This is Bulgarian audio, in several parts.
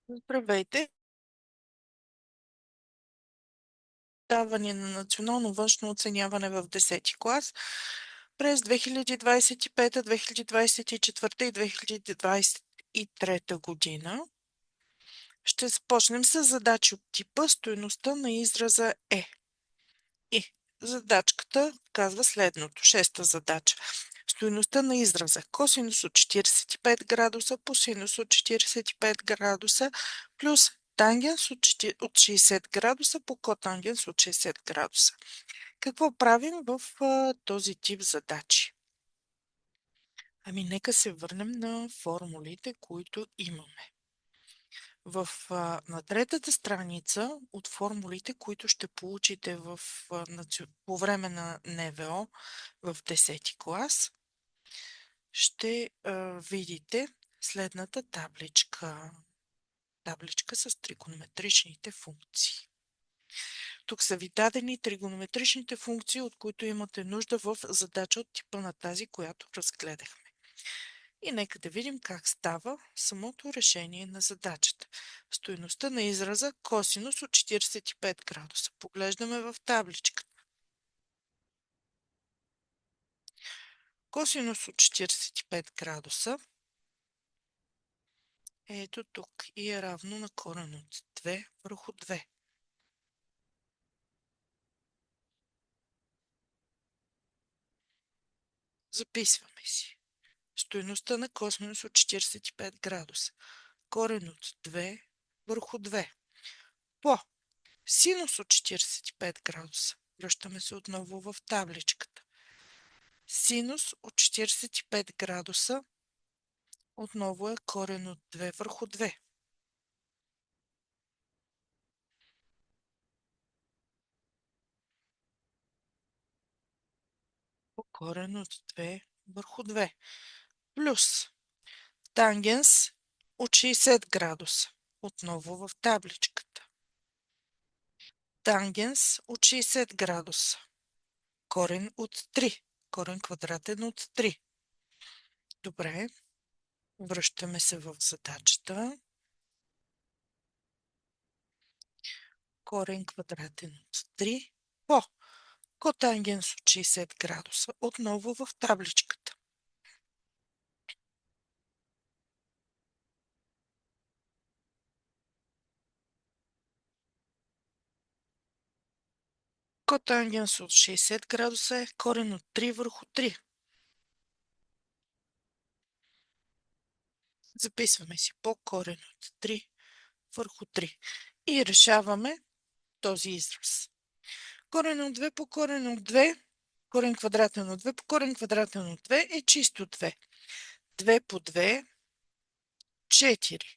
Здравейте! Даване на национално външно оценяване в 10-ти клас през 2025, 2024 и 2023 година. Ще започнем с задачи от типа стойността на израза е. И задачката казва следното. Шеста задача. Стойността на израза косинус от 45 градуса по синус от 45 градуса плюс тангенс от 60 градуса по котангенс от 60 градуса. Какво правим в този тип задачи? Ами нека се върнем на формулите, които имаме. На третата страница от формулите, които ще получите по време на НВО в 10-ти клас, ще видите следната табличка. Табличка с тригонометричните функции. Тук са ви дадени тригонометричните функции, от които имате нужда в задача от типа на тази, която разгледахме. И нека да видим как става самото решение на задачата. Стойността на израза косинус от 45 градуса. Поглеждаме в табличката. Косинус от 45 градуса е ето тук и е равно на корен от 2 върху 2. Записваме си. Стойността на косинус от 45 градуса. Корен от 2 върху 2. По синус от 45 градуса. Връщаме се отново в табличката. Синус от 45 градуса отново е корен от 2 върху 2. По корен от 2 върху 2. Плюс тангенс от 60 градуса. Отново в табличката. Тангенс от 60 градуса. Корен от 3. Корен квадратен от 3. Добре. Връщаме се в задачата. Корен квадратен от 3 по котангенс от 60 градуса. Отново в табличката. Котангенс от 60 градуса е корен от 3 върху 3. Записваме си по корен от 3 върху 3. И решаваме този израз. Корен от 2 по корен от 2, корен квадратен от 2 по корен квадратен от 2 е чисто 2. 2 по 2, 4.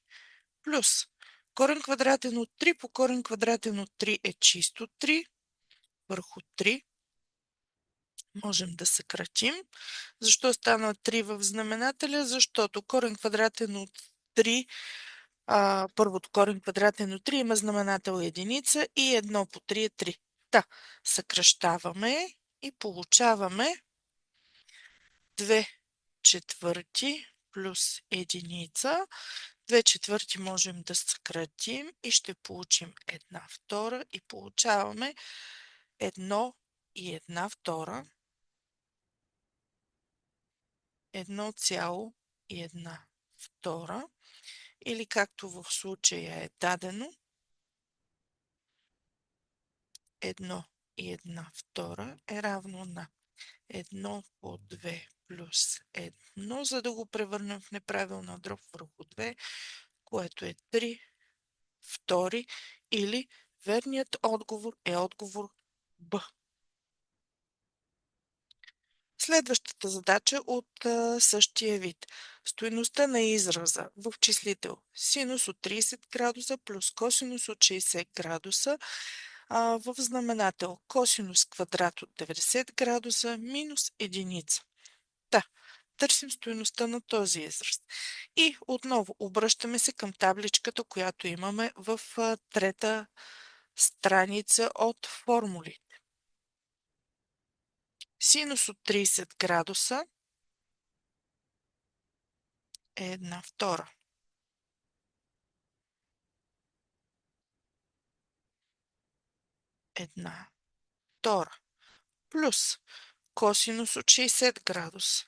Плюс корен квадратен от 3 по корен квадратен от 3 е чисто 3 върху 3. Можем да съкратим. Защо стана 3 в знаменателя? Защото корен квадратен от 3, първото корен квадратен от 3 има знаменател единица и 1 по 3 е 3. Да, съкръщаваме и получаваме 2 четвърти плюс единица. 2 четвърти можем да съкратим и ще получим 1 втора и получаваме 1 и 1 втора. 1,1 втора или както в случая е дадено 1 и 1 втора е равно на 1 по 2 плюс 1, за да го превърнем в неправилна дроб върху 2, което е 3 втори или верният отговор е отговор Б. Следващата задача от същия вид. Стойността на израза в числител синус от 30 градуса плюс косинус от 60 градуса в знаменател косинус квадрат от 90 градуса минус единица. Да, търсим стойността на този израз. И отново обръщаме се към табличката, която имаме в трета страница от формулите. Синус от 30 градуса е 1 втора. 1 втора плюс косинус от 60 градуса.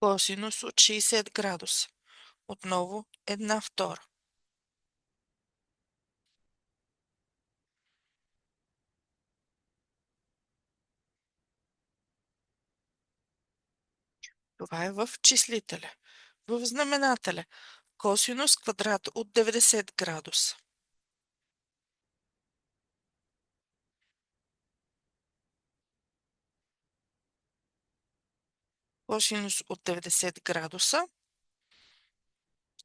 Косинус от 60 градуса. Отново 1 втора. Това е в числителя. В знаменателя косинус квадрат от 90 градуса. Косинус от 90 градуса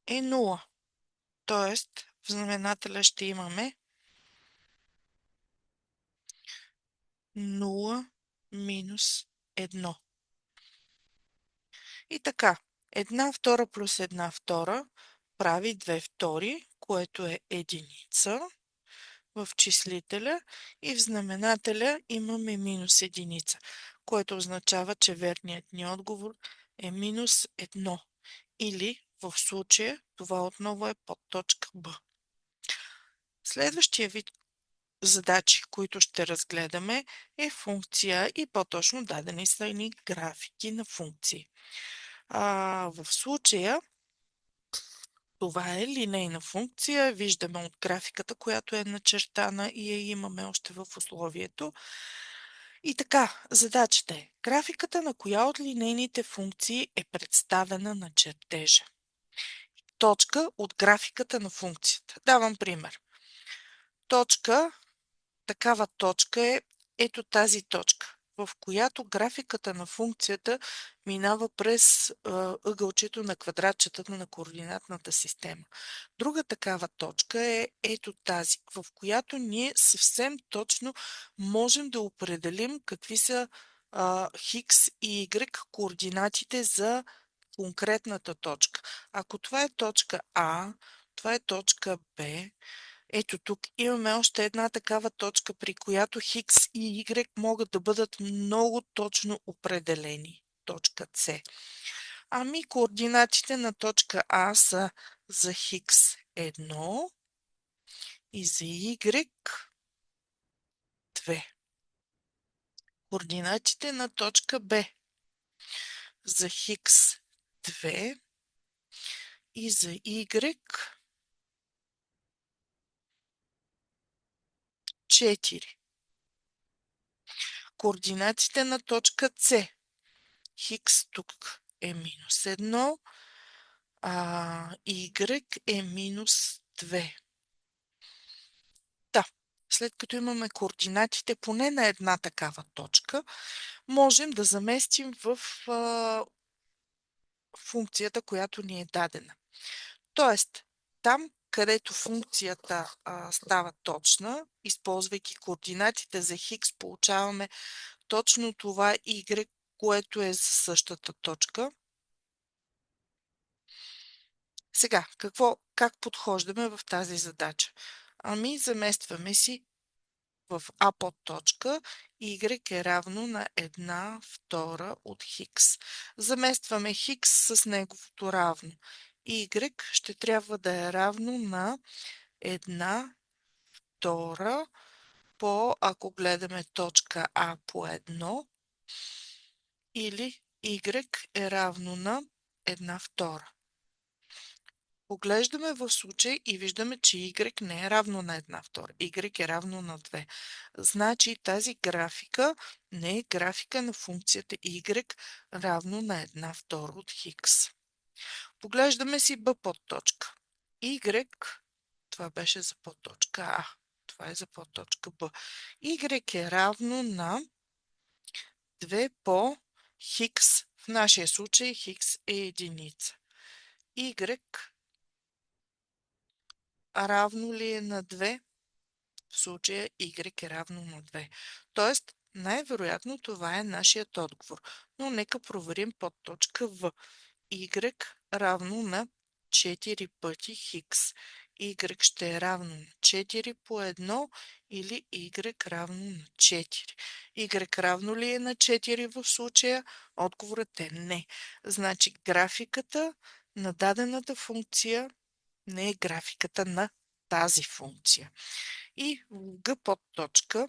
е 0. Тоест в знаменателя ще имаме 0 минус 1. И така, 1 втора плюс 1 втора прави 2 втори, което е единица в числителя и в знаменателя имаме минус единица, което означава, че верният ни отговор е минус 1. Или в случая това отново е подточка Б. Следващия вид задачи, които ще разгледаме, е функция и по-точно дадени са ни графики на функции. В случая това е линейна функция. Виждаме от графиката, която е начертана и я имаме още в условието. И така, задачата е графиката на коя от линейните функции е представена на чертежа. Точка от графиката на функцията. Давам пример. Такава точка е ето тази точка, в която графиката на функцията минава през ъгълчето на квадратчетата на координатната система. Друга такава точка е ето тази, в която ние съвсем точно можем да определим какви са Хикс и Y координатите за конкретната точка. Ако това е точка А, това е точка Б, ето тук имаме още една такава точка, при която Хикс и Y могат да бъдат много точно определени. Точка С. Ами координатите на точка А са за Хикс 1 и за Y 2. Координатите на точка Б за Хикс 2 и за Y 4. Координатите на точка С. Хикс тук е минус 1, Y е минус 2. Да, след като имаме координатите поне на една такава точка, можем да заместим в функцията, която ни е дадена. Тоест, там, където функцията става точна, използвайки координатите за Хикс, получаваме точно това Y, което е за същата точка. Сега, как подхождаме в тази задача? Ами, заместваме си в А подточка Y е равно на 1 втора от Хикс. Заместваме Хикс с неговото равно. Y ще трябва да е равно на 1 втора по, ако гледаме точка А по 1, или Y е равно на 1 втора. Поглеждаме в случай и виждаме, че Y не е равно на 1 втора. Y е равно на 2. Значи тази графика не е графика на функцията Y равно на 1 втора от Хикс. Поглеждаме си B подточка. Y, това беше за подточка А. Това е за подточка Б. Y е равно на 2 по Хикс. В нашия случай Хикс е единица. Y равно ли е на 2? В случая Y е равно на 2. Тоест, най-вероятно това е нашият отговор. Но нека проверим под точка В. Y равно на 4 пъти Хикс. y ще е равно на 4 по 1 или y равно на 4. Y равно ли е на 4 в случая? Отговорът е не. Значи графиката на дадената функция не е графиката на тази функция. И в Г подточка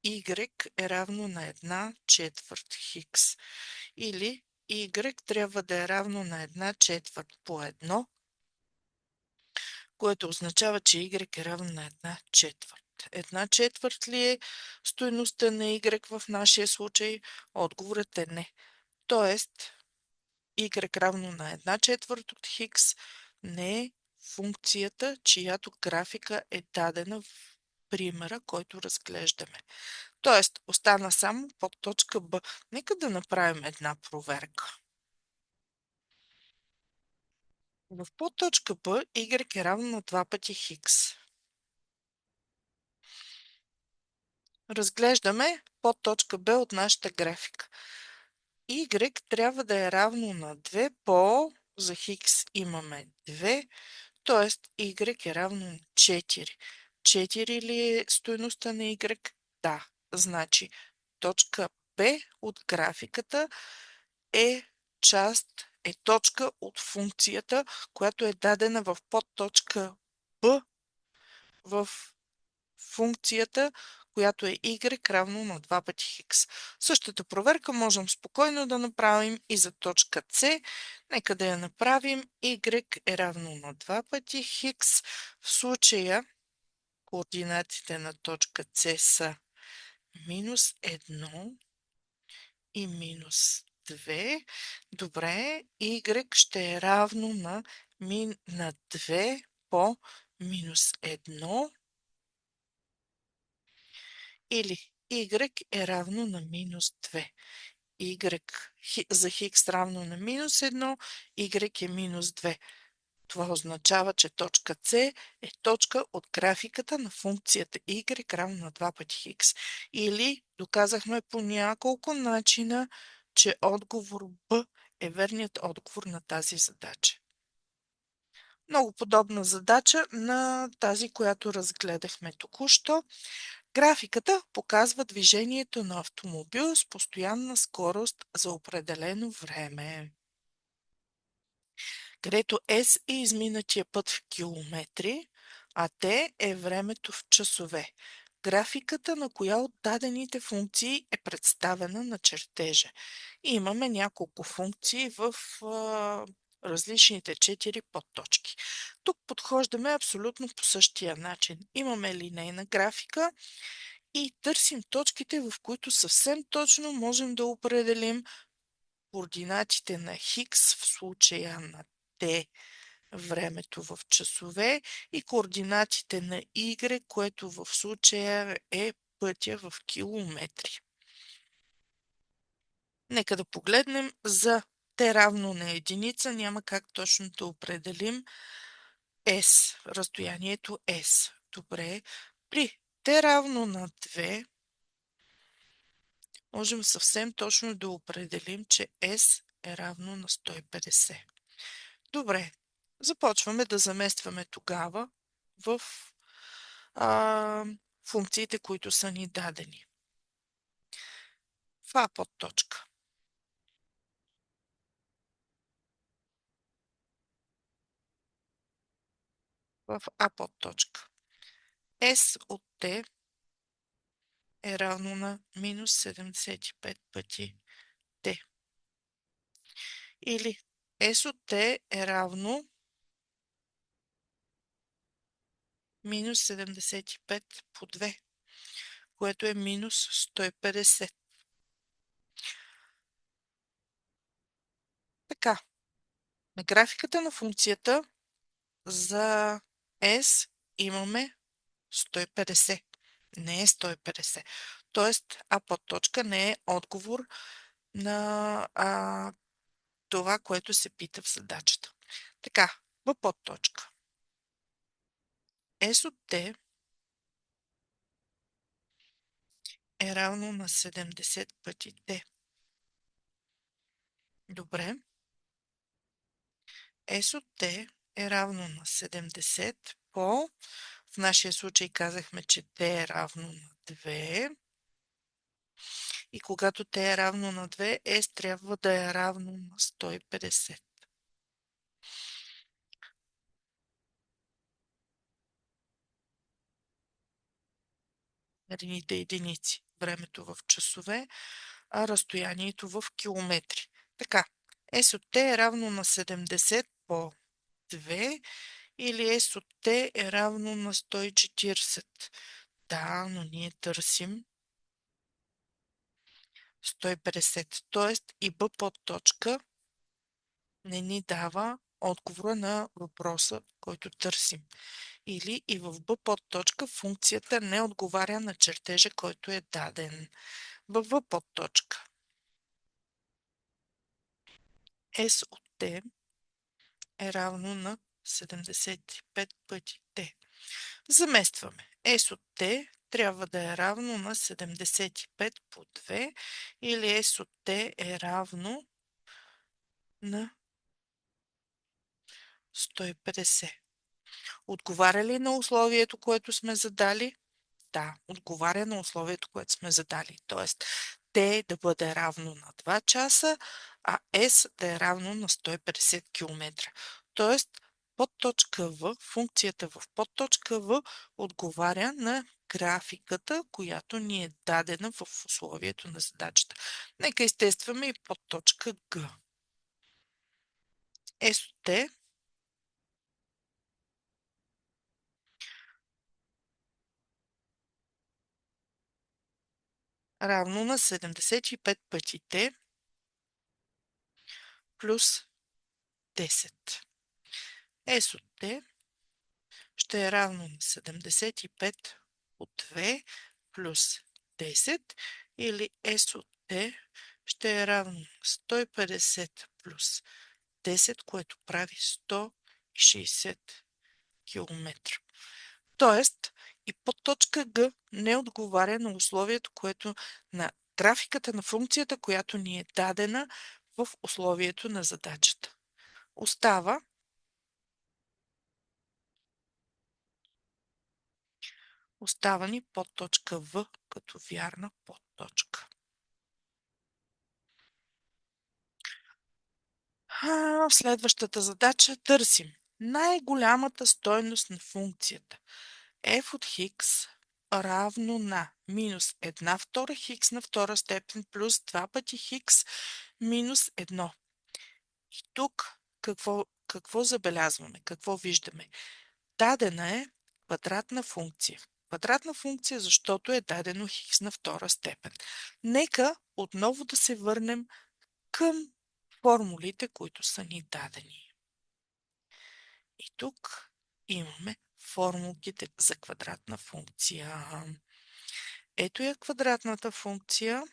y е равно на 1/4 хикс. Или y трябва да е равно на 1/4 по 1, което означава, че y е равно на 1/4. 1/4 ли е стойността на y в нашия случай? Отговорът е не. Тоест, y равно на 1/4 от хикс не е функцията, чиято графика е дадена в примера, който разглеждаме. Тоест, остана само подточка Б. Нека да направим една проверка. В подточка Б y е равно на 2 пъти хикс. Разглеждаме подточка Б от нашата графика. Y трябва да е равно на 2 по... За хикс имаме 2, т.е. y е равно на 4. 4 ли е стойността на y? Да. Значи точка Б от графиката е точка от функцията, която е дадена в подточка Б в функцията, която е y равно на 2 пъти хикс. Същата проверка можем спокойно да направим и за точка С. Нека да я направим. Y е равно на 2 пъти хикс. В случая координатите на точка С са минус 1 и минус 2. Добре, y ще е равно на 2 по минус 1 или y е равно на минус 2. Y за хикс равно на минус 1, y е минус 2. Това означава, че точка С е точка от графиката на функцията y равно на 2 пъти хикс. Или доказахме по няколко начина, че отговор Б е верният отговор на тази задача. Много подобна задача на тази, която разгледахме току-що. Графиката показва движението на автомобил с постоянна скорост за определено време, където S е изминатия път в километри, а T е времето в часове. Графиката на коя от дадените функции е представена на чертежа. И имаме няколко функции в различните 4 подточки. Тук подхождаме абсолютно по същия начин. Имаме линейна графика и търсим точките, в които съвсем точно можем да определим координатите на хикс, в случая на Т, времето в часове, и координатите на Y, което в случая е пътя в километри. Нека да погледнем за Т равно на единица. Няма как точно да определим S, разстоянието S. Добре. При Т равно на 2 можем съвсем точно да определим, че S е равно на 150. Добре, започваме да заместваме тогава в функциите, които са ни дадени. В А подточка. В А подточка. S от T е равно на минус 75 пъти T. Или S от T е равно минус 75 по 2, което е минус 150. Така, на графиката на функцията за S имаме 150. Не е 150. Тоест, А подточка не е отговор на това, което се пита в задачата. Така, Б подточка. S от T е равно на 70 пъти T. Добре. S от T е равно на 70 по, в нашия случай казахме, че t е равно на 2. И когато t е равно на 2, S трябва да е равно на 150. Мерените единици. Времето в часове, а разстоянието в километри. Така, S от t е равно на 70 по 2 или S от t е равно на 140. Да, но ние търсим 150. Тоест и B под точка не ни дава отговора на въпроса, който търсим. Или и в B под точка функцията не отговаря на чертежа, който е даден. В V под точка S от t е равно на 75 пъти t. Заместваме. S от t трябва да е равно на 75 по 2 или S от t е равно на 150. Отговаря ли на условието, което сме задали? Да, отговаря на условието, което сме задали. Тоест, t да бъде равно на 2 часа, а S да е равно на 150 км. Тоест, подточка В, функцията в подточка В отговаря на графиката, която ни е дадена в условието на задачата. Нека изтестваме и подточка Г. S от T равно на 75 пъти T плюс 10. S от T ще е равно на 75 от 2 плюс 10 или S от T ще е равно на 150 плюс 10, което прави 160 км. Тоест и подточка Г не отговаря на условието, което на графиката на функцията, която ни е дадена в условието на задачата. Остава ни подточка В като вярна подточка. В следващата задача търсим най-голямата стойност на функцията f от хикс равно на минус 1 втора хикс на втора степен плюс 2 пъти хикс минус 1. И тук какво забелязваме? Какво виждаме? Дадена е квадратна функция. Квадратна функция, защото е дадено хикс на втора степен. Нека отново да се върнем към формулите, които са ни дадени. И тук имаме формулите за квадратна функция. Ето я квадратната функция,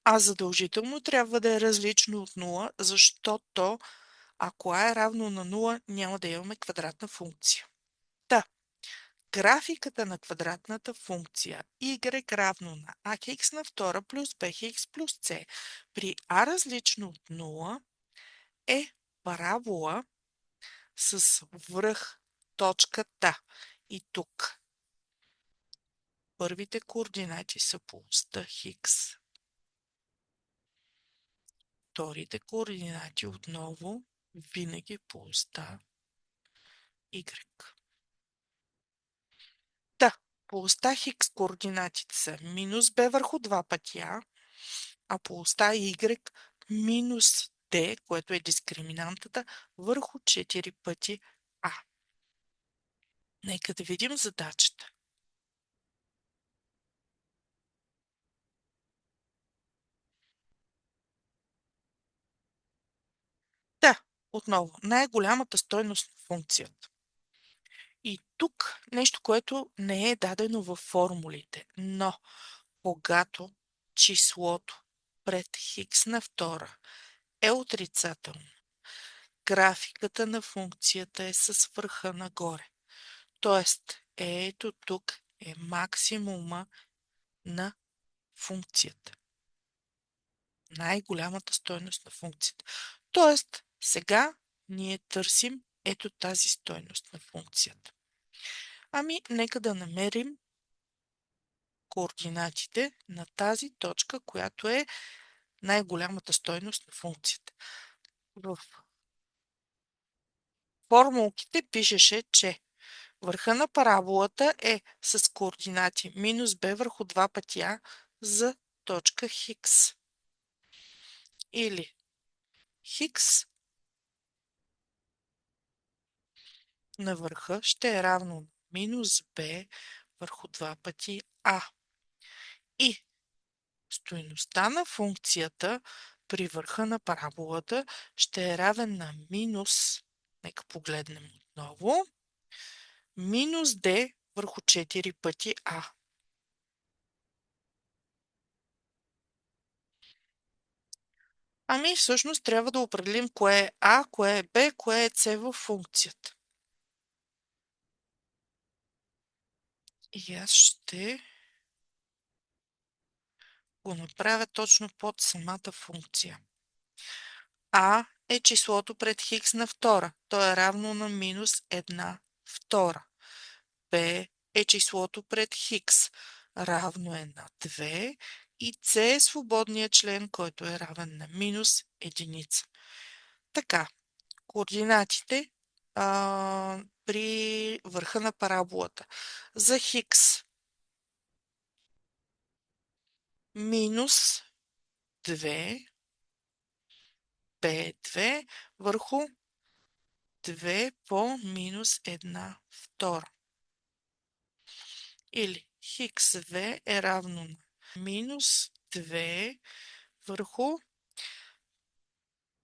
а задължително трябва да е различно от 0, защото ако а е равно на 0, няма да имаме квадратна функция. Та, графиката на квадратната функция y равно на ax на втора плюс bx плюс c при а различно от 0 е парабола с връх точката. И тук първите координати са по оста хикс. Вторите координати отново винаги по оста y. По оста хикс координатите са минус b върху 2 пъти а по оста y минус d, което е дискриминантата, върху 4 пъти а. Нека да видим задачата. Отново, най-голямата стойност на функцията. И тук нещо, което не е дадено във формулите, но когато числото пред хикс на втора е отрицателно, графиката на функцията е с върха нагоре. Тоест, ето тук е максимума на функцията. Най-голямата стойност на функцията. Тоест, сега ние търсим ето тази стойност на функцията. Ами, нека да намерим координатите на тази точка, която е най-голямата стойност на функцията. В формулките пишеше, че върха на параболата е с координати минус b върху 2 пъти a за точка хикс. Или хикс на върха ще е равно на минус b върху 2 пъти a. И стойността на функцията при върха на параболата ще е равен на минус, нека погледнем отново, минус d върху 4 пъти a. Ами всъщност трябва да определим кое е a, кое е b, кое е c във функцията. И аз ще го направя точно под самата функция. А е числото пред хикс на втора. То е равно на минус 1 втора. B е числото пред хикс. Равно е на 2. И C е свободният член, който е равен на минус единица. Така, координатите при върха на параболата. За хикс минус 2, B2 върху 2 по минус 1 втора. Или хикс v е равно на минус 2 върху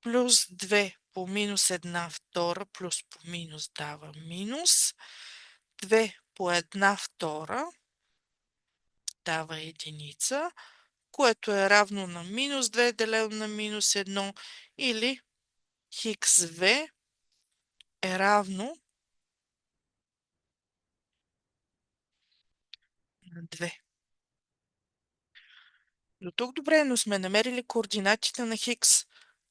плюс 2 по минус 1 втора плюс по минус дава минус 2 по 1 втора дава единица, което е равно на минус 2 делено на минус 1 или хикс v е равно на 2. До тук добре, но сме намерили координатите на хикс,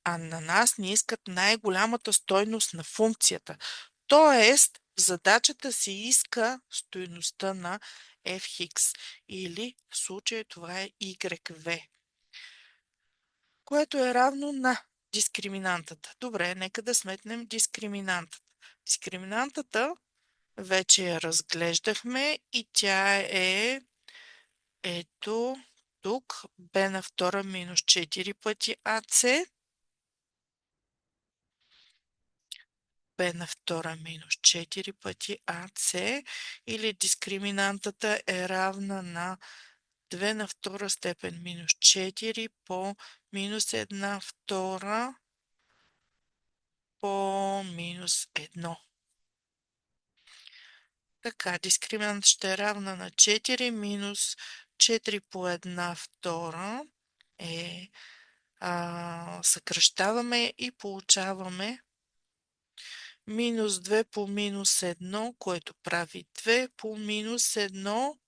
а на нас ни искат най-голямата стойност на функцията. Тоест, в задачата се иска стойността на f хикс или в случая това е yv, което е равно на дискриминантата. Добре, нека да сметнем дискриминантата. Дискриминантата вече я разглеждахме и тя е ето тук b на втора минус 4 пъти ac, b на втора минус 4 пъти ac, или дискриминантата е равна на 2 на втора степен минус 4 по минус 1 втора по минус 1. Така, дискриминант ще е равна на 4 минус 4 по 1 втора е съкръщаваме и получаваме минус 2 по минус 1, което прави 2 по минус 1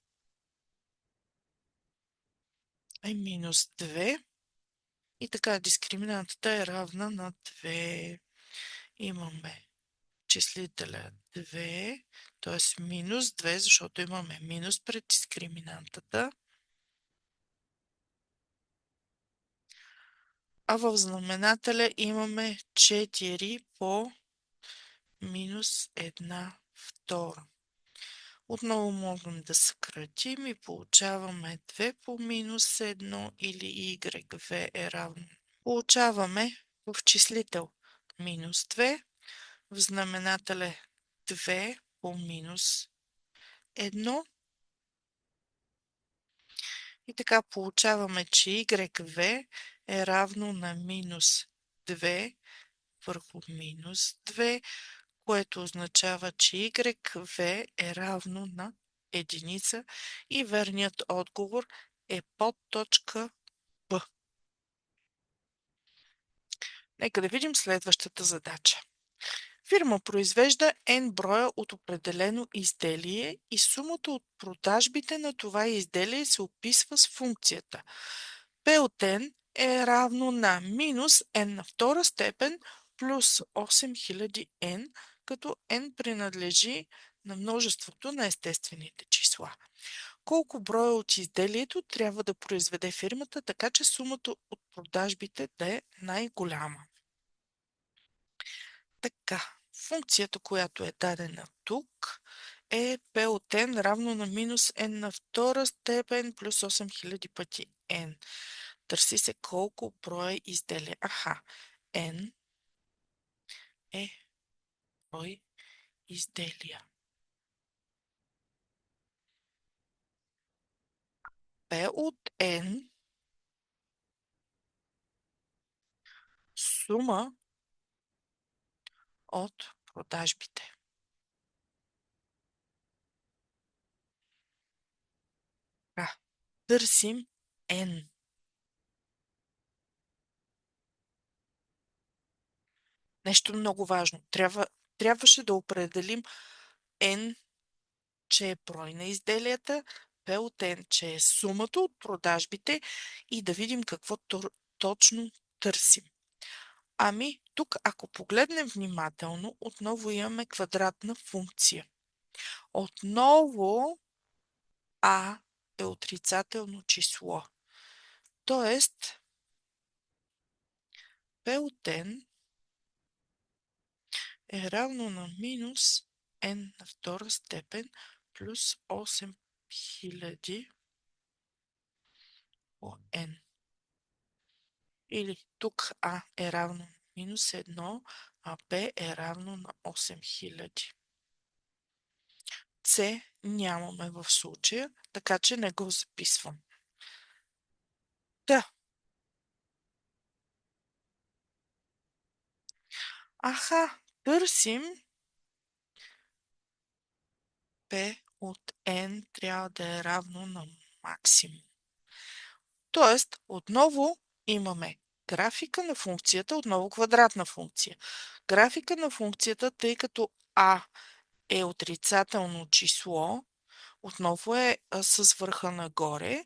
е минус 2. И така, дискриминантата е равна на 2. Имаме числителя 2, т.е. минус 2, защото имаме минус пред дискриминантата. А в знаменателя имаме 4 по минус 1 втора. Отново можем да съкратим и получаваме 2 по минус 1 или yv е равно. Получаваме в числител минус 2, в знаменателя 2 по минус 1. И така получаваме, че yv е равно на минус 2 върху минус 2, което означава, че yv е равно на единица и верният отговор е под точка Б. Нека да видим следващата задача. Фирма произвежда N броя от определено изделие и сумата от продажбите на това изделие се описва с функцията. P от N е равно на минус N на втора степен плюс 8000N като n принадлежи на множеството на естествените числа. Колко броя от изделието трябва да произведе фирмата, така че сумата от продажбите да е най-голяма? Така, функцията, която е дадена тук, е P от n равно на минус n на втора степен плюс 8000 пъти n. Търси се колко броя изделия. n е брой изделия. P от n сума от продажбите. Търсим n. Нещо много важно. Трябваше да определим n, че е брой на изделията, P от n, че е сумата от продажбите и да видим какво точно търсим. Тук, ако погледнем внимателно, отново имаме квадратна функция. Отново а е отрицателно число. Тоест, P от n е равно на минус n на втора степен плюс 8000 по n. Или тук а е равно на минус 1, а b е равно на 8000. С нямаме в случая, така че не го записвам. Да. Търсим P от n трябва да е равно на максимум. Тоест, отново имаме графика на функцията, отново квадратна функция. Графика на функцията, тъй като а е отрицателно число, отново е с върха нагоре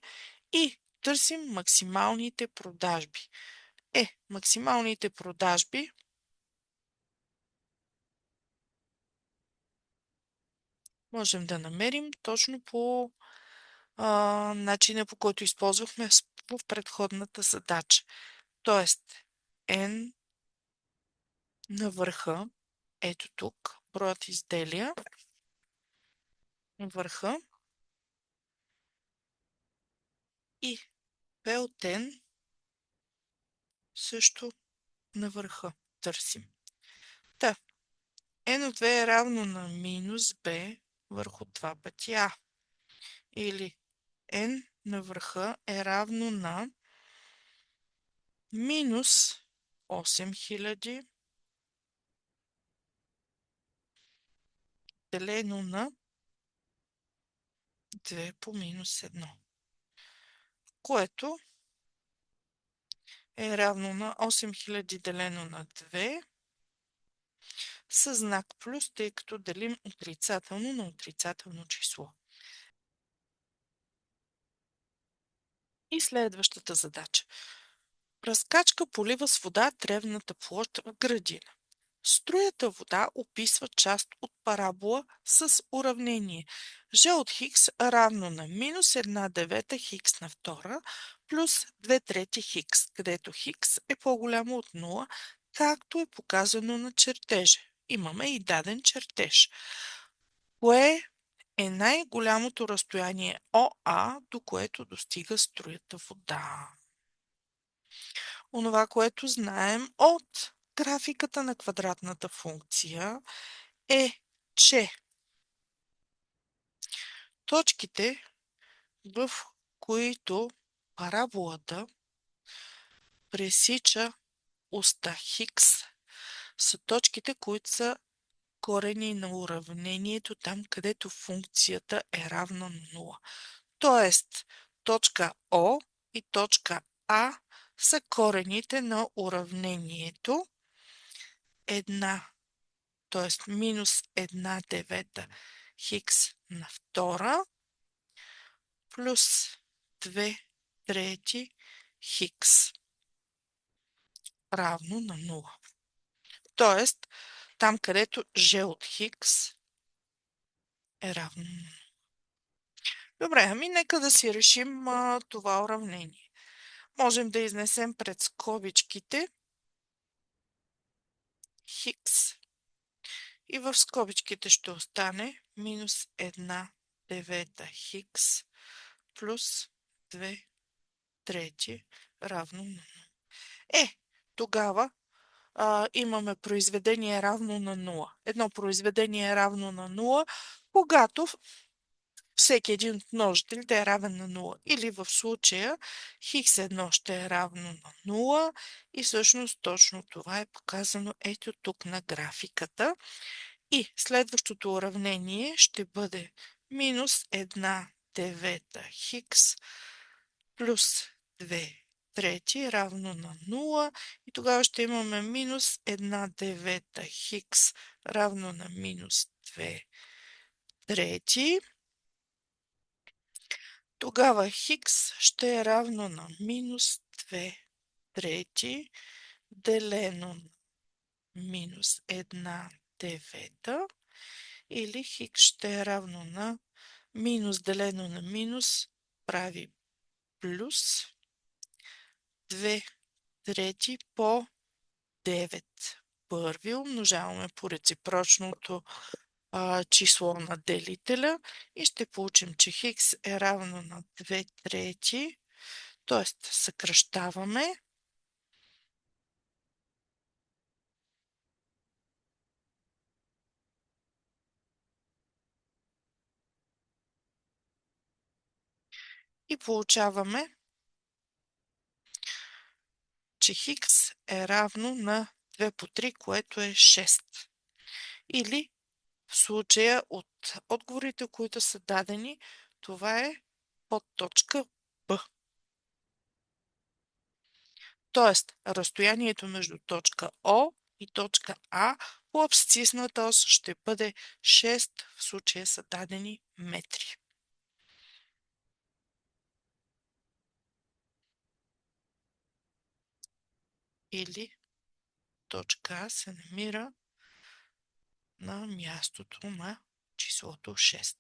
и търсим максималните продажби. Максималните продажби можем да намерим точно по начина, по който използвахме в предходната задача. Тоест, n на върха, ето тук, броят изделия на върха и P от n също на върха търсим. N от 2 е равно на минус b върху 2 пъти a. Или n на върха е равно на минус 8000 делено на 2 по минус 1, което е равно на 8000 делено на 2 със знак плюс, тъй като делим отрицателно на отрицателно число. И следващата задача. Разкачка полива с вода тревната площ в градина. Струята вода описва част от парабола с уравнение G от Хикс равно на минус 1/9 Хикс на втора плюс 2/3 Хикс, където Хикс е по-голямо от 0, както е показано на чертежа. Имаме и даден чертеж. Кое е най-голямото разстояние ОА, до което достига струята вода? Онова, което знаем от графиката на квадратната функция е, че точките, в които параболата пресича оста Хикс, са точките, които са корени на уравнението там, където функцията е равна на 0. Тоест, точка О и точка А са корените на уравнението т.е. минус 1/9 Хикс на втора плюс 2/3 Хикс равно на 0. Тоест, там където G от Хикс е равно на 0. Добре, ами нека да си решим това уравнение. Можем да изнесем пред скобичките Хикс и в скобичките ще остане минус 1 девета Хикс плюс 2 трети равно на 0. Тогава имаме произведение равно на 0. Едно произведение е равно на 0, когато всеки един от множителите е равен на 0. Или в случая x1 ще е равно на 0 и всъщност точно това е показано ето тук на графиката. И следващото уравнение ще бъде минус 1 девета хикс плюс 2 трети равно на 0 и тогава ще имаме минус 1 девета хикс равно на минус 2 трети. Тогава хикс ще е равно на минус 2 трети делено на минус 1 девета или хикс ще е равно на минус делено на минус прави плюс 2 трети по 9 първи умножаваме по реципрочното число на делителя и ще получим, че хикс е равно на 2 трети, т.е. съкръщаваме и получаваме, че хикс е равно на 2 по 3, което е 6. Или в случая от отговорите, които са дадени, това е под точка Б. Тоест, разстоянието между точка О и точка А по абсцисната ос ще бъде 6, в случая са дадени метри. Или точка А се намира на мястото на числото 6.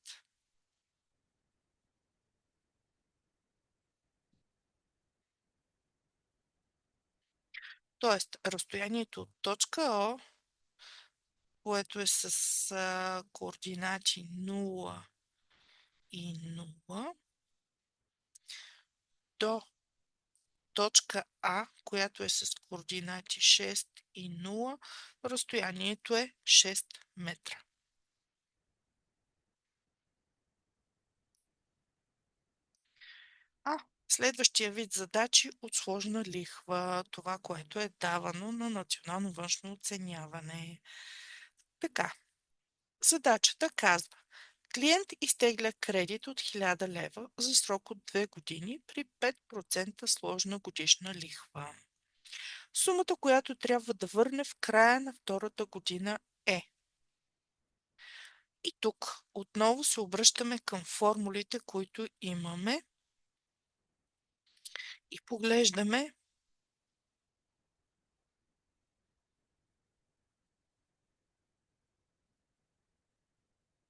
Тоест, разстоянието от точка О, което е с координати 0 и 0, до точка А, която е с координати 6 и 0, разстоянието е 6 метра. Следващия вид задачи от сложна лихва, това, което е давано на национално външно оценяване. Така, задачата казва: клиент изтегля кредит от 1000 лева за срок от 2 години при 5% сложна годишна лихва. Сумата, която трябва да върне в края на втората година е. И тук отново се обръщаме към формулите, които имаме и поглеждаме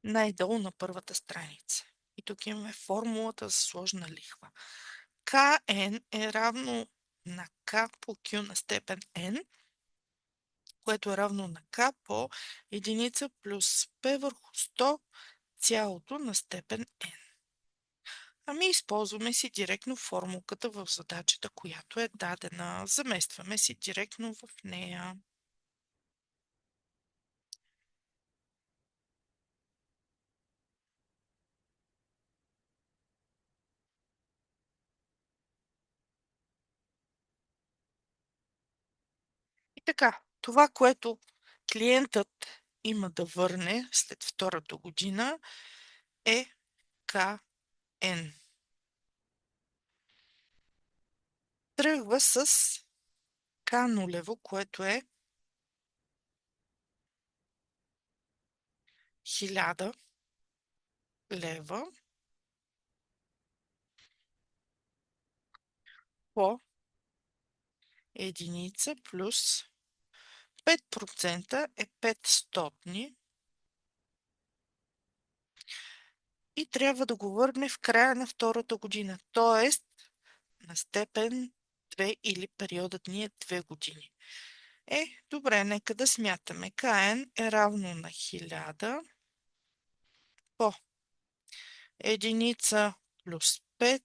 най-долу на първата страница. И тук имаме формулата за сложна лихва. Kn е равно на K по Q на степен n, което е равно на K по единица плюс P върху 100 цялото на степен n. Ами използваме си директно формулката в задачата, която е дадена. Заместваме си директно в нея. И така, това, което клиентът има да върне след втората година е КН. Тръгва с К нулево, което е 1000 лева по единица плюс 5% е 500 и трябва да го върне в края на втората година, т.е. на степен 2 или периодът ни е 2 години. Добре, нека да смятаме. КН е равно на 1000 по единица плюс 5,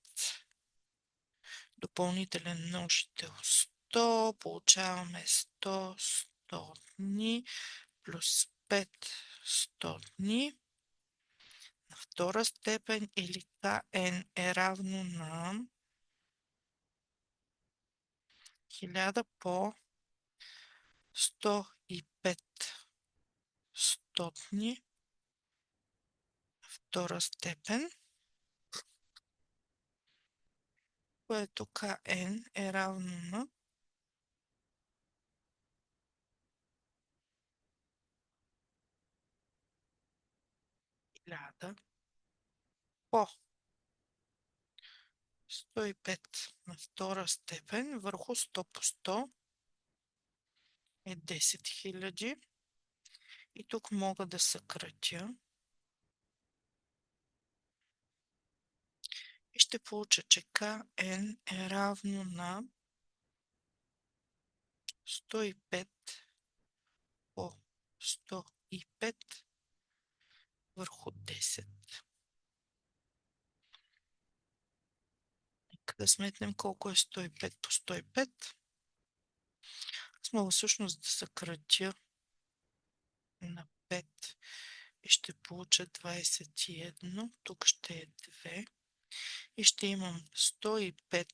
допълнителен множител 100, получаваме 100 стотни плюс 5 стотни на втора степен или КН е равно на 1000 по 105 стотни втора степен, което КН е равно на 1000 по 105 на втора степен върху 100 по 100 е 10 000. И тук мога да съкратя. И ще получа, че КН е равно на 105 по 105 върху 10. Нека да сметнем колко е 105 по 105. Аз мога всъщност да съкратя на 5 и ще получа 21. Тук ще е 2 и ще имам 105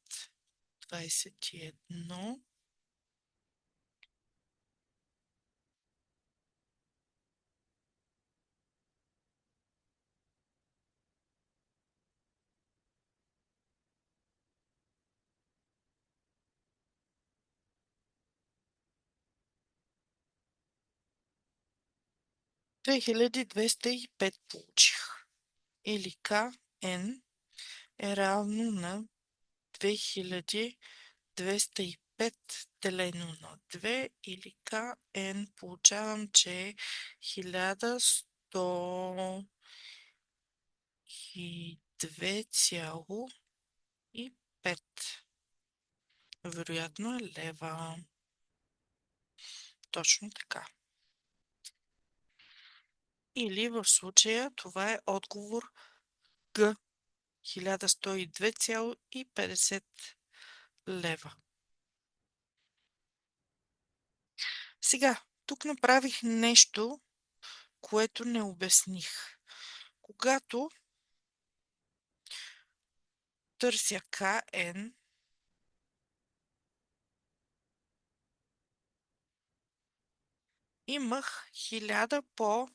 21 2205 получих. Или КН е равно на 2205 делено на 2 или КН получавам, че е 1102,5. Вероятно е лева. Точно така. Или в случая това е отговор Г. 1102,50 лева. Сега, тук направих нещо, което не обясних. Когато търся КН, имах 1000 по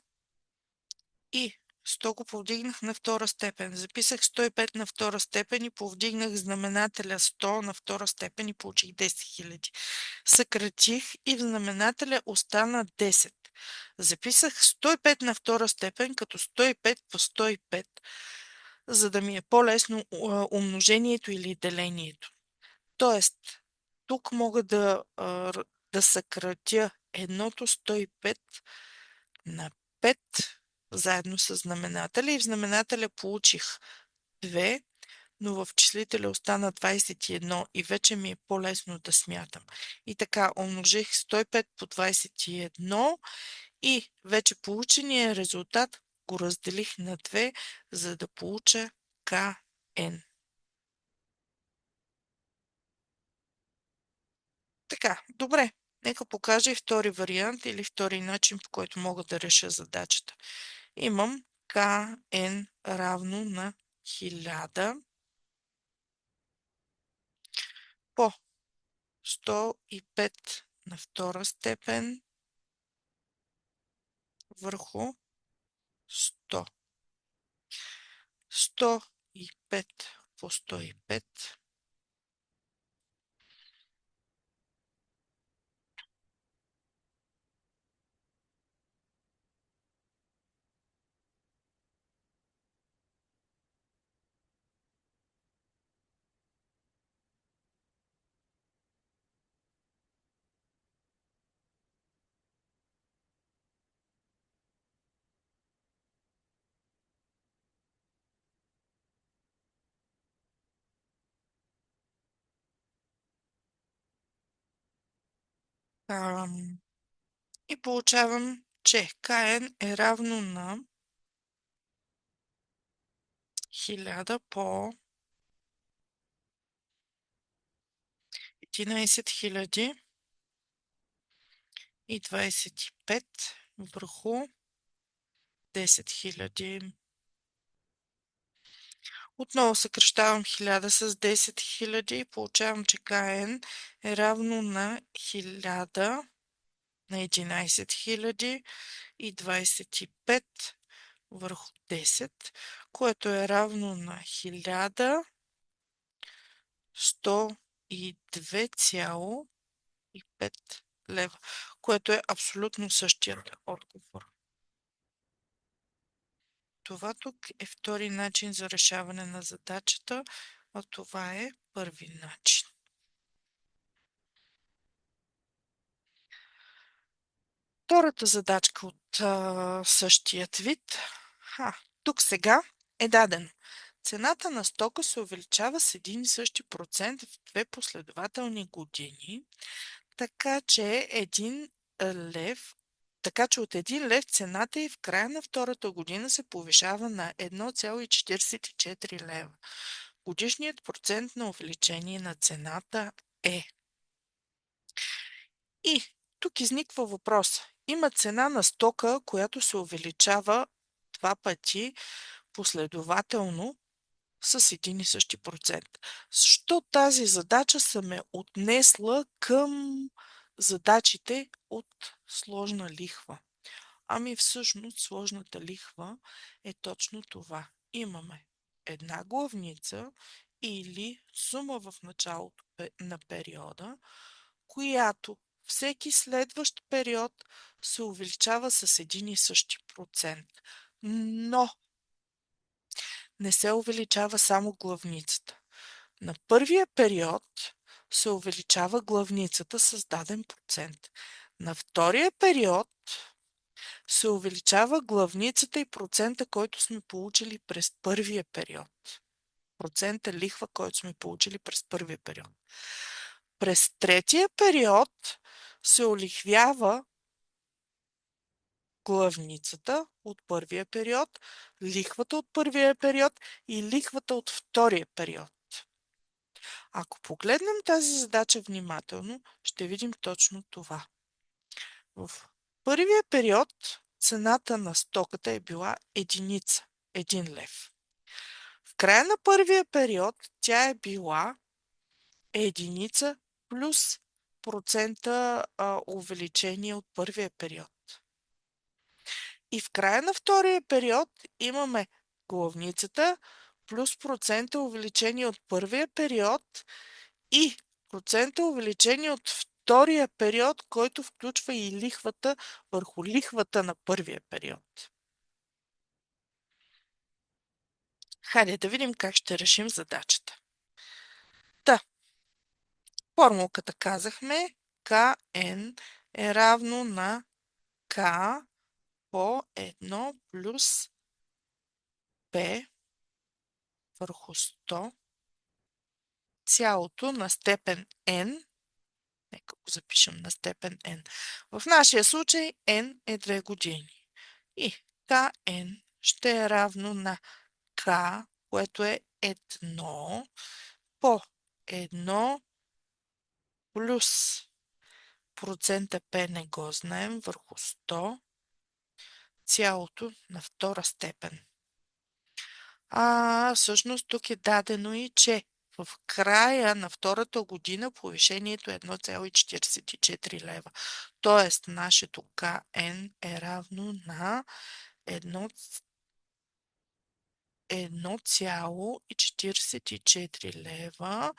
и 100 го повдигнах на втора степен. Записах 105 на втора степен и повдигнах знаменателя 100 на втора степен и получих 10 000. Съкратих и в знаменателя остана 10. Записах 105 на втора степен като 105 по 105, за да ми е по-лесно умножението или делението. Тоест, тук мога да съкратя едното 105 на 5 заедно с знаменателя и в знаменателя получих 2, но в числителя остана 21 и вече ми е по-лесно да смятам. И така, умножих 105 по 21 и вече получения резултат го разделих на 2, за да получа КН. Така, добре. Нека покажа и втори вариант или втори начин, по който мога да реша задачата. Имам КН равно на 1000 по 105 на втора степен върху 100. 105 по 105. И получавам, че КН е равно на 1000 по 11 025 върху 10 000. Отново съкръщавам 1000 с 10 000 и получавам, че КН е равно на 1000 на 11 025 върху 10, което е равно на 1102,5 лева, което е абсолютно същият отговор. Това тук е втори начин за решаване на задачата, а това е първи начин. Втората задачка от същият вид. Тук сега е дадено. Цената на стока се увеличава с един и същи процент в две последователни години, така че от 1 лев цената и в края на втората година се повишава на 1,44 лева. Годишният процент на увеличение на цената е. И тук изниква въпрос. Има цена на стока, която се увеличава 2 пъти последователно с един и същи процент. Защо тази задача съм е отнесла към задачите от сложна лихва? Ами всъщност сложната лихва е точно това. Имаме една главница или сума в началото на периода, която всеки следващ период се увеличава с един и същи процент. Но не се увеличава само главницата. На първия период се увеличава главницата с даден процент. На втория период се увеличава главницата и процента, който сме получили през първия период. Процента лихва, който сме получили през първия период. През третия период се олихвява главницата от първия период, лихвата от първия период и лихвата от втория период. Ако погледнем тази задача внимателно, ще видим точно това. В първия период цената на стоката е била единица, 1 лев. В края на първия период тя е била единица плюс процента увеличение от първия период. И в края на втория период имаме главницата плюс процента увеличение от първия период и процента увеличение от втория период, който включва и лихвата върху лихвата на първия период. Хайде да видим как ще решим задачата. Формулката казахме КН е равно на К по 1 плюс П върху 100 цялото на степен n. Нека го запишем на степен n. В нашия случай n е 2 години. И Kn ще е равно на K, което е 1 по 1 плюс процента P не го знаем върху 100 цялото на втора степен. Всъщност тук е дадено и, че в края на втората година повишението е 1,44 лева. Тоест, нашето КН е равно на 1,44 лева,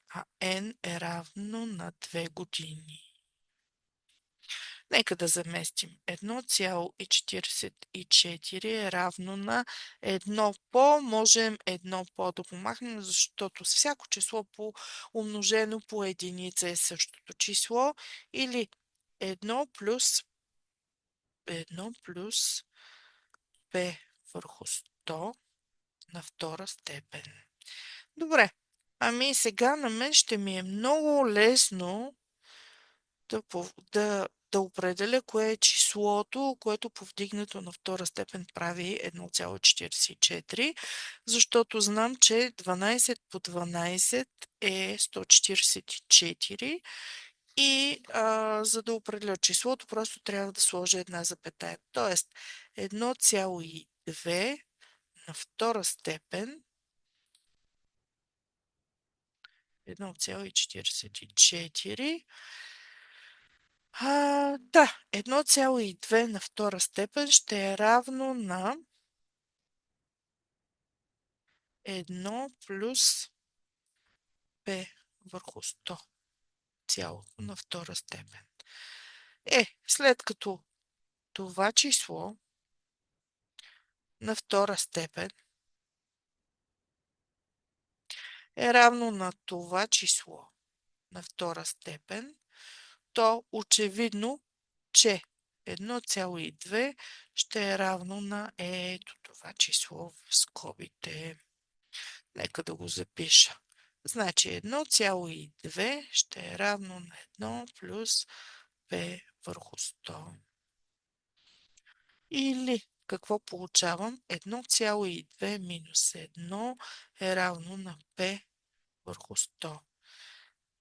а N е равно на 2 години. Нека да заместим. 1,44 е равно на 1 по, можем 1 по да помахнем, защото с всяко число по умножено по единица е същото число, или 1 плюс P върху 100 на втора степен. Добре, ами сега на мен ще ми е много лесно да определя кое е числото, което повдигнато на втора степен прави 1,44, защото знам, че 12 по 12 е 144 и за да определя числото, просто трябва да сложа една запетая. Тоест 1,2 на втора степен 1,44. Да, 1,2 на втора степен ще е равно на 1 плюс p върху 100 цялото на втора степен. След като това число на втора степен е равно на това число на втора степен, то очевидно, че 1,2 ще е равно на ето това число в скобите. Нека да го запиша. Значи 1,2 ще е равно на 1 плюс p върху 100. Или какво получавам? 1,2 минус 1 е равно на p върху 100.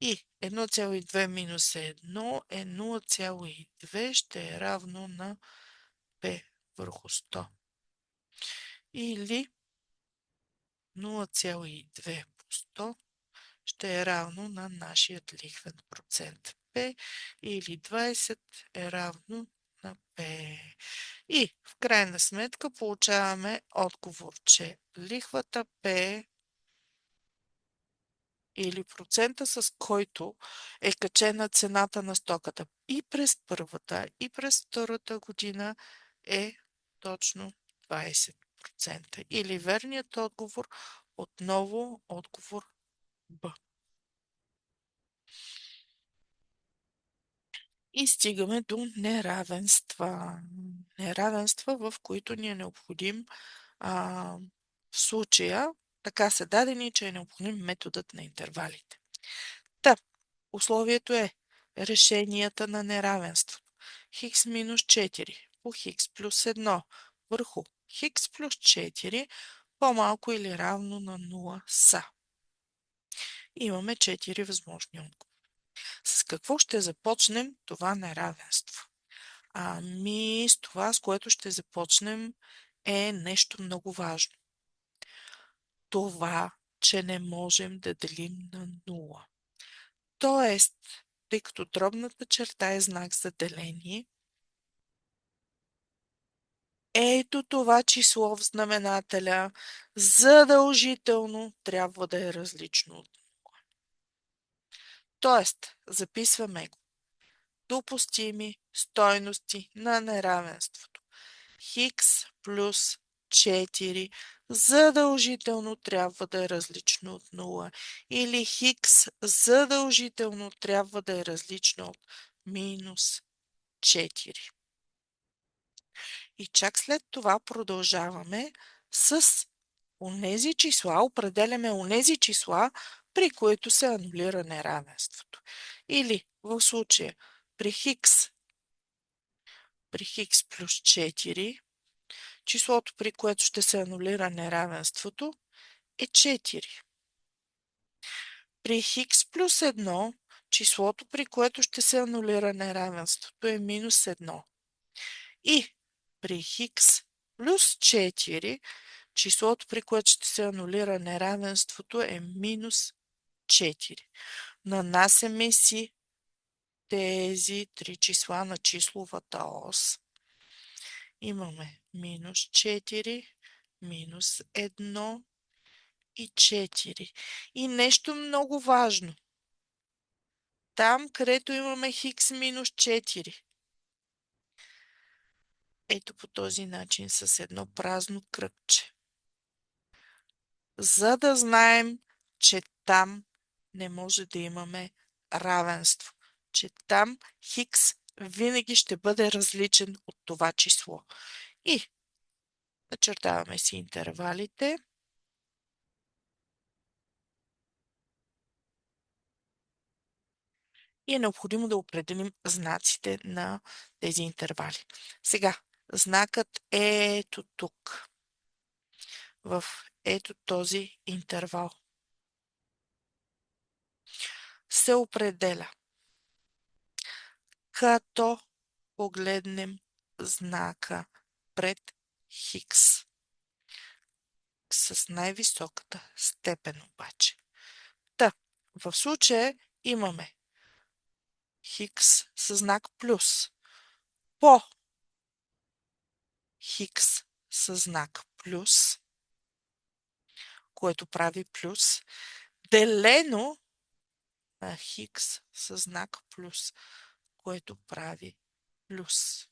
И 1,2 минус 1 е 0,2 ще е равно на p върху 100. Или 0,2 по 100 ще е равно на нашият лихвен процент P или 20 е равно на P. И в крайна сметка получаваме отговор, че лихвата P или процента, с който е качена цената на стоката и през първата, и през втората година е точно 20%. Или верният отговор, отново отговор Б. И стигаме до неравенства. Неравенства, в които ни е необходим в случая, така са дадени, че е необходим методът на интервалите. Условието е решенията на неравенството. Хикс минус 4 по хикс плюс 1 върху хикс плюс 4 по-малко или равно на 0 са. Имаме 4 възможни отговори. С какво ще започнем това неравенство? С това, с което ще започнем, е нещо много важно. Това, че не можем да делим на 0. Тоест, тъй като дробната черта е знак за деление, ето това число в знаменателя задължително трябва да е различно от 0. Тоест, записваме го. Допустими стойности на неравенството. Хикс плюс 4 задължително трябва да е различно от 0. Или хикс задължително трябва да е различно от минус 4. И чак след това продължаваме с онези числа, определяме онези числа, при които се анулира неравенството. Или в случая при хикс плюс 4, числото, при което ще се анулира неравенството, е 4. При хикс плюс 1, числото, при което ще се анулира неравенството, е минус 1. И при хикс плюс 4, числото, при което ще се анулира неравенството, е минус 4. Нанасяме си тези три числа на числовата ос. Имаме минус 4, минус 1 и 4. И нещо много важно. Там, където имаме хикс минус 4. Ето по този начин с едно празно кръгче. За да знаем, че там не може да имаме равенство. Че там хикс винаги ще бъде различен от това число. И начертаваме си интервалите. и е необходимо да определим знаците на тези интервали. Сега, знакът е ето тук, в ето този интервал. Се определя като погледнем знака пред Хикс с най-високата степен обаче. Та, в случая имаме Хикс със знак плюс. По Хикс със знак плюс, което прави плюс, делено на Хикс със знак плюс, което прави плюс.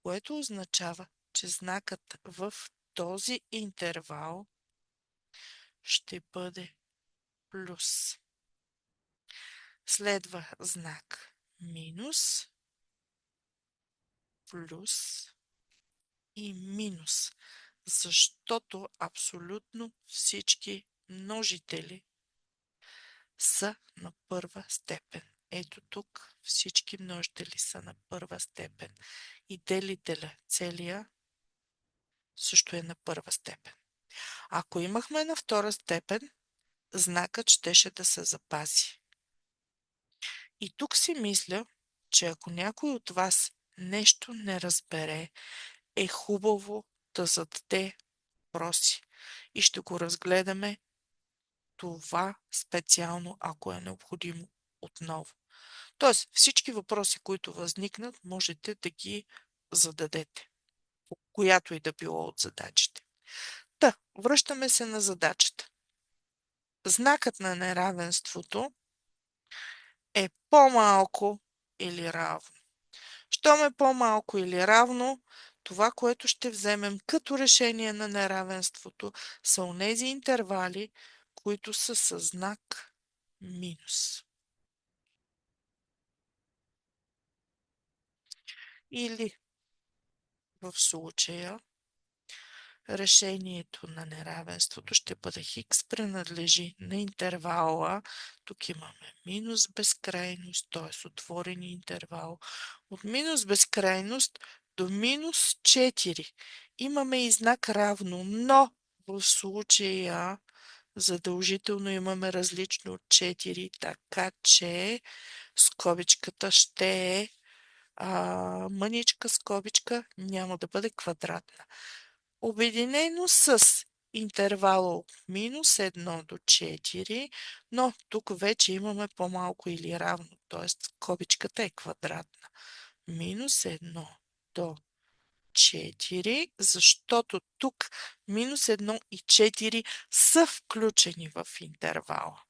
Което означава, че знакът в този интервал ще бъде плюс. Следва знак минус, плюс и минус, защото абсолютно всички множители са на първа степен. Ето тук всички множители са на първа степен. И делителя, целия, също е на първа степен. Ако имахме на втора степен, знакът щеше да се запази. И тук си мисля, че ако някой от вас нещо не разбере, е хубаво да зададе въпроси и ще го разгледаме това специално, ако е необходимо отново. Тоест, всички въпроси, които възникнат, можете да ги зададете, по която и да било от задачите. Та, връщаме се на задачата. Знакът на неравенството е по-малко или равно. Щом е по-малко или равно, това, което ще вземем като решение на неравенството, са онези интервали, които са със знак минус. Или в случая решението на неравенството ще бъде хикс принадлежи на интервала. Тук имаме минус безкрайност, т.е. отворен интервал. От минус безкрайност до минус 4 имаме и знак равно, но в случая задължително имаме различно от 4, така че скобичката ще е мъничка скобичка, няма да бъде квадратна. Обединено с интервала от минус 1 до 4, но тук вече имаме по-малко или равно, т.е. скобичката е квадратна. Минус 1 до 4, защото тук минус 1 и 4 са включени в интервала.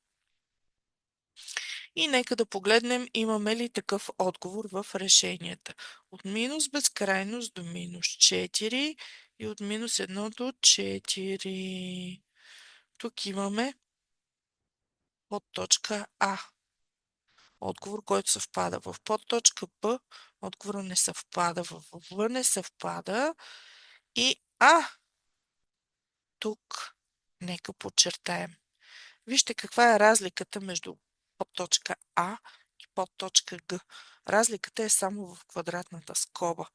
И нека да погледнем имаме ли такъв отговор в решенията. От минус безкрайност до минус 4 и от минус 1 до 4. Тук имаме подточка А. Отговор, който съвпада в подточка Б. Отговорът не съвпада, в В не съвпада. И тук нека подчертаем. Вижте каква е разликата между подточка А и подточка Г. Разликата е само в квадратната скоба.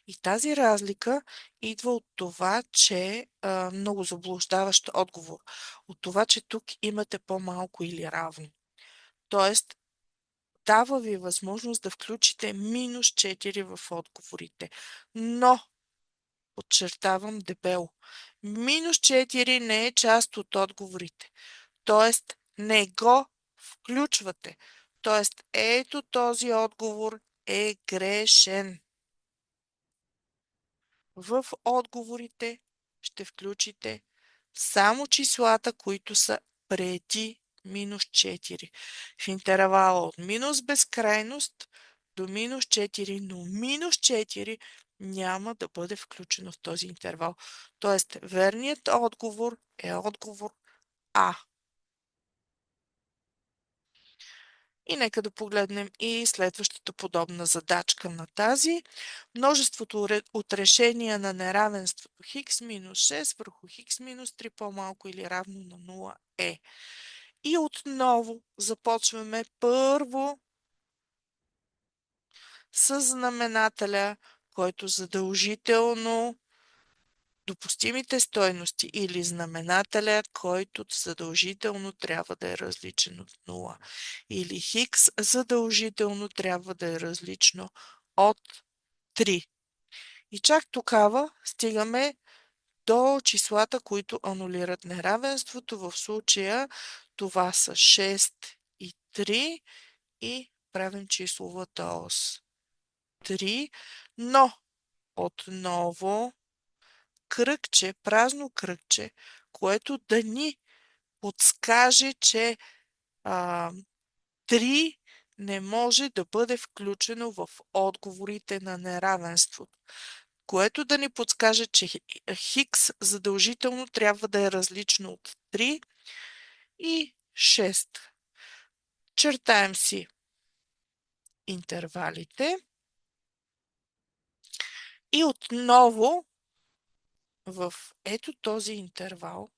И тази разлика идва от това, че много заблуждаващ отговор. От това, че тук имате по-малко или равно. Тоест, дава ви възможност да включите минус 4 в отговорите. Но, подчертавам дебело, минус 4 не е част от отговорите. Тоест, не го включвате. Тоест, ето този отговор е грешен. В отговорите ще включите само числата, които са преди минус 4. В интервала от минус безкрайност до минус 4, но минус 4 няма да бъде включено в този интервал. Тоест, верният отговор е отговор А. И нека да погледнем и следващата подобна задачка на тази. Множеството от решения на неравенството хикс минус 6 върху хикс минус 3 по-малко или равно на 0 е. И отново започваме първо с знаменателя, който задължително допустимите стойности или знаменателя, който задължително трябва да е различен от 0. Или хикс задължително трябва да е различно от 3. И чак тогава стигаме до числата, които анулират неравенството. В случая това са 6 и 3 и правим числовата ос 3, но отново кръгче, празно кръгче, което да ни подскаже, че 3 не може да бъде включено в отговорите на неравенството, което да ни подскаже, че хикс задължително трябва да е различно от 3 и 6. Чертаем си интервалите и отново в ето този интервал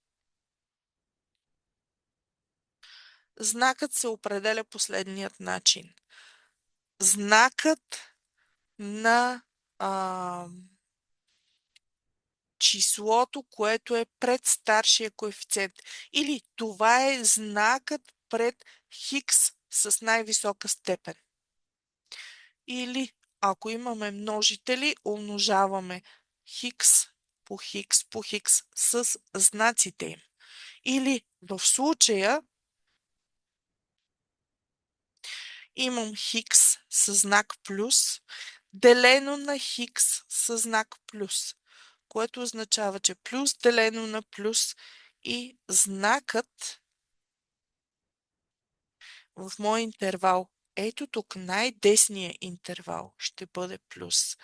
знакът се определя последният начин. Знакът на числото, което е пред старшия коефициент. Или това е знакът пред хикс с най-висока степен. Или ако имаме множители, умножаваме хикс по хикс по хикс с знаците им. Или в случая имам хикс със знак плюс, делено на хикс със знак плюс, което означава, че плюс делено на плюс и знакът в моя интервал, ето тук най-десния интервал ще бъде плюс.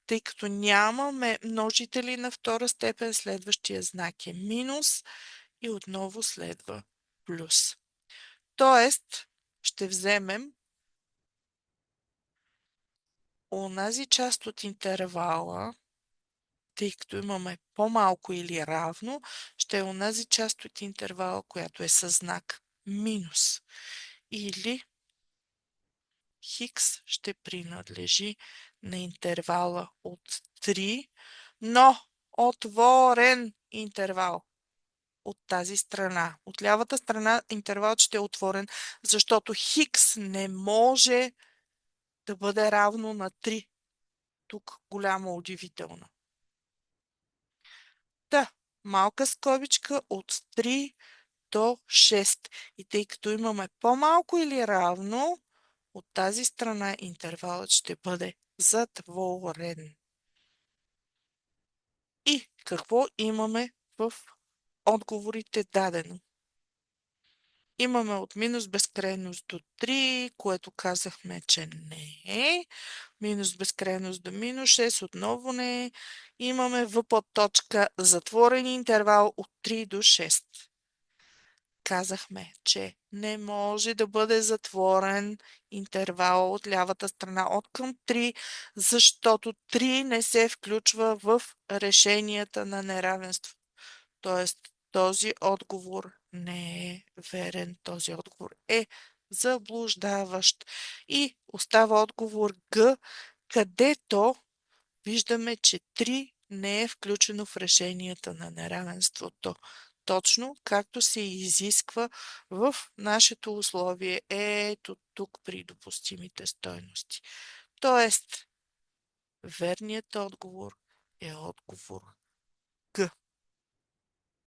Тъй като нямаме множители на втора степен, следващия знак е минус и отново следва плюс. Тоест, ще вземем онази част от интервала, тъй като имаме по-малко или равно, ще е онази част от интервала, която е със знак минус. Или хикс ще принадлежи на интервала от 3, но отворен интервал от тази страна. От лявата страна интервалът ще е отворен, защото хикс не може да бъде равно на 3. Тук голямо удивително. Та, малка скобичка от 3 до 6. И тъй като имаме по-малко или равно, от тази страна интервалът ще бъде затворен. И какво имаме в отговорите дадено? Имаме от минус безкрайност до 3, което казахме, че не е. Минус безкрайност до минус 6, отново не е. Имаме в подточка затворен интервал от 3 до 6. Казахме, че не може да бъде затворен интервал от лявата страна от към 3, защото 3 не се включва в решенията на неравенство. Тоест, този отговор не е верен. Този отговор е заблуждаващ. И остава отговор Г, където виждаме, че 3 не е включено в решенията на неравенството. Точно както се изисква в нашето условие. Ето тук при допустимите стойности. Тоест, верният отговор е отговор Г.